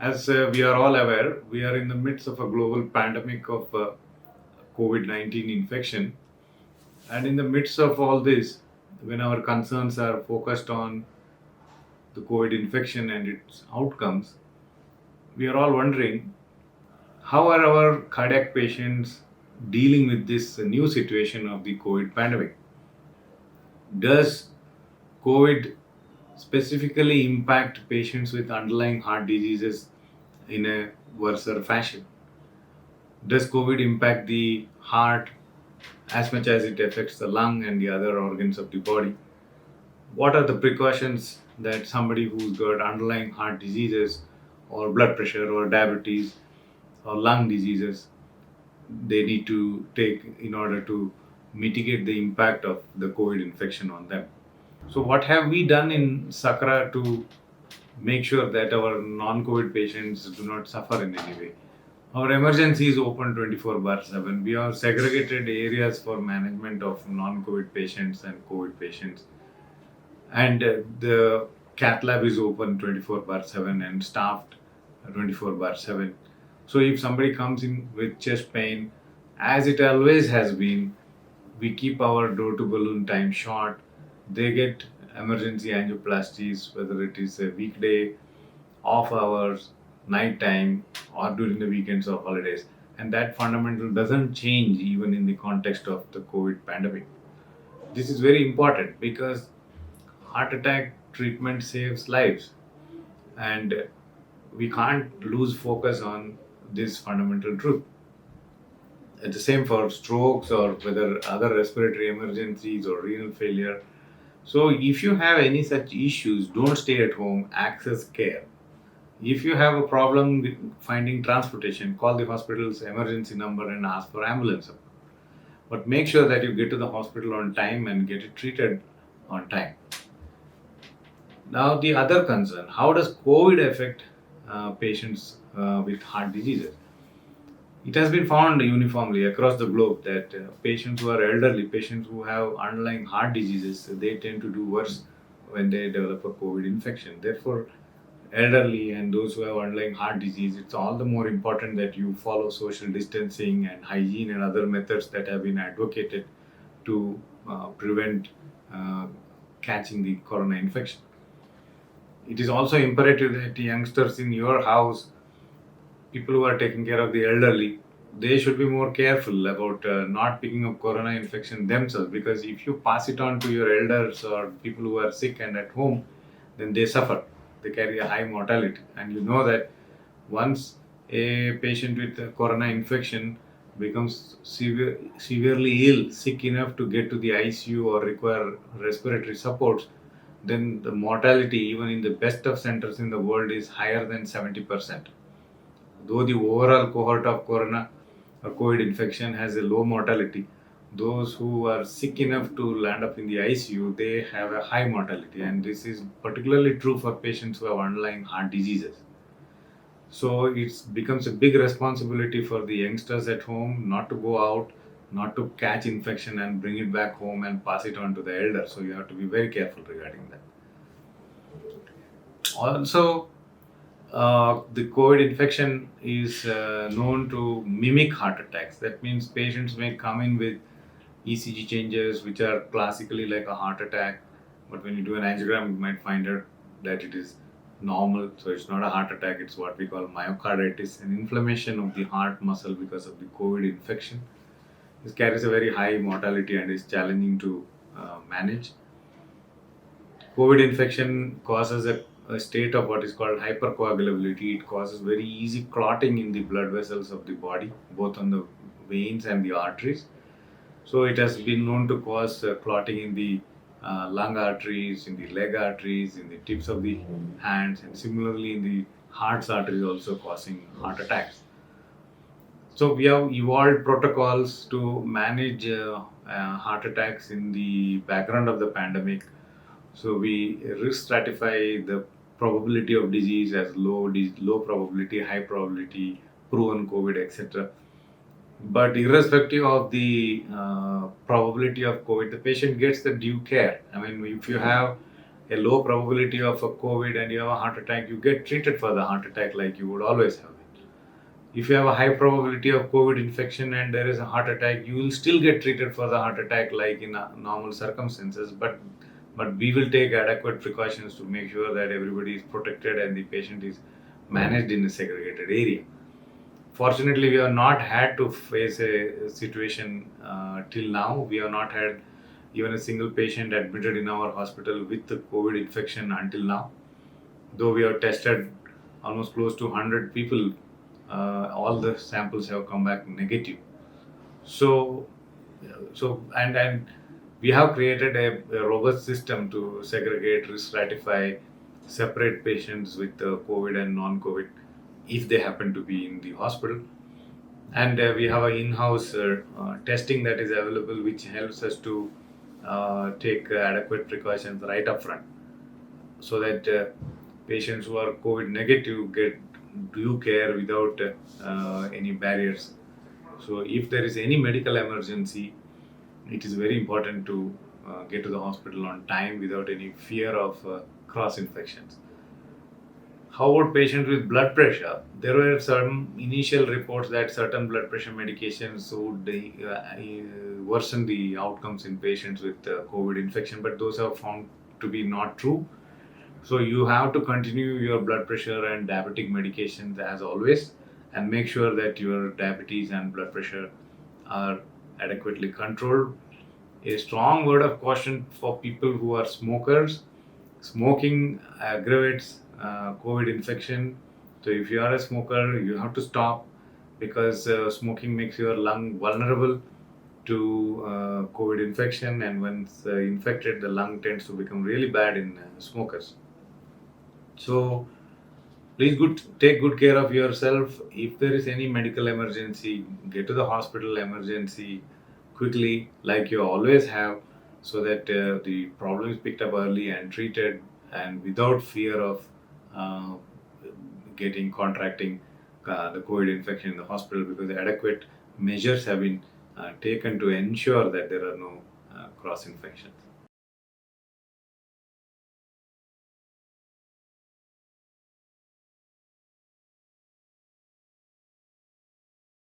As we are all aware, we are in the midst of a global pandemic of COVID 19 infection. And in the midst of all this, when our concerns are focused on the COVID infection and its outcomes, we are all wondering how are our cardiac patients dealing with this new situation of the COVID pandemic? Does COVID specifically impact patients with underlying heart diseases in a worse fashion? Does COVID impact the heart as much as it affects the lung and the other organs of the body? What are the precautions that somebody who's got underlying heart diseases or blood pressure or diabetes or lung diseases they need to take in order to mitigate the impact of the COVID infection on them? So, what have we done in Sakra to make sure that our non-COVID patients do not suffer in any way? Our emergency is open 24 bar 7. We have segregated areas for management of non-COVID patients and COVID patients. And the cath lab is open 24 bar 7 and staffed 24 bar 7. So if somebody comes in with chest pain, as it always has been, we keep our door to balloon time short. They get emergency angioplasties, whether it is a weekday, off hours, night time, or during the weekends or holidays. And that fundamental doesn't change even in the context of the COVID pandemic. This is very important because heart attack treatment saves lives, and we can't lose focus on this fundamental truth. It's the same for strokes or whether other respiratory emergencies or renal failure. So, if you have any such issues, don't stay at home, access care. If you have a problem with finding transportation, call the hospital's emergency number and ask for ambulance support. But make sure that you get to the hospital on time and get it treated on time. Now, the other concern, how does COVID affect patients with heart diseases? It has been found uniformly across the globe that patients who are elderly, patients who have underlying heart diseases, they tend to do worse when they develop a COVID infection. Therefore, elderly and those who have underlying heart disease, it's all the more important that you follow social distancing and hygiene and other methods that have been advocated to prevent uh, catching the corona infection. It is also imperative that youngsters in your house, people who are taking care of the elderly, they should be more careful about not picking up corona infection themselves, because if you pass it on to your elders or people who are sick and at home, then they suffer. They carry a high mortality. And you know that once a patient with a corona infection becomes severely ill, sick enough to get to the ICU or require respiratory supports, then the mortality, even in the best of centers in the world, is higher than 70%. Though the overall cohort of corona or COVID infection has a low mortality, those who are sick enough to land up in the ICU, they have a high mortality, and this is particularly true for patients who have underlying heart diseases. So it becomes a big responsibility for the youngsters at home not to go out, not to catch infection and bring it back home and pass it on to the elders. So you have to be very careful regarding that. Also, the COVID infection is known to mimic heart attacks. That means patients may come in with ECG changes, which are classically like a heart attack, but when you do an angiogram, you might find out that it is normal. So it's not a heart attack, it's what we call myocarditis, an inflammation of the heart muscle because of the COVID infection. This carries a very high mortality and is challenging to manage. COVID infection causes a state of what is called hypercoagulability. It causes very easy clotting in the blood vessels of the body, both on the veins and the arteries. So it has been known to cause clotting in the lung arteries, in the leg arteries, in the tips of the hands, and similarly in the heart's arteries, also causing heart attacks. So we have evolved protocols to manage heart attacks in the background of the pandemic. So we risk stratify the probability of disease as low probability, high probability, proven COVID, etc. But irrespective of the probability of COVID, the patient gets the due care. I mean, if you have a low probability of a COVID and you have a heart attack, you get treated for the heart attack like you would always have it. If you have a high probability of COVID infection and there is a heart attack, you will still get treated for the heart attack like in normal circumstances. But we will take adequate precautions to make sure that everybody is protected and the patient is managed in a segregated area. Fortunately, we have not had to face a situation till now. We have not had even a single patient admitted in our hospital with the COVID infection until now. Though we have tested almost close to 100 people, all the samples have come back negative. So, and we have created a robust system to segregate, risk stratify, separate patients with COVID and non-COVID if they happen to be in the hospital. And we have an in-house testing that is available, which helps us to take adequate precautions right up front, so that patients who are COVID negative get due care without any barriers. So if there is any medical emergency, it is very important to get to the hospital on time without any fear of cross infections. How about patients with blood pressure? There were some initial reports that certain blood pressure medications would worsen the outcomes in patients with COVID infection, but those are found to be not true. So you have to continue your blood pressure and diabetic medications as always, and make sure that your diabetes and blood pressure are adequately controlled. A strong word of caution for people who are smokers: smoking aggravates COVID infection. So if you are a smoker, you have to stop, because smoking makes your lung vulnerable to COVID infection, and once infected, the lung tends to become really bad in smokers. So please take good care of yourself. If there is any medical emergency, get to the hospital emergency quickly, like you always have, so that the problem is picked up early and treated, and without fear of uh, getting contracting the COVID infection in the hospital, because adequate measures have been taken to ensure that there are no cross infections.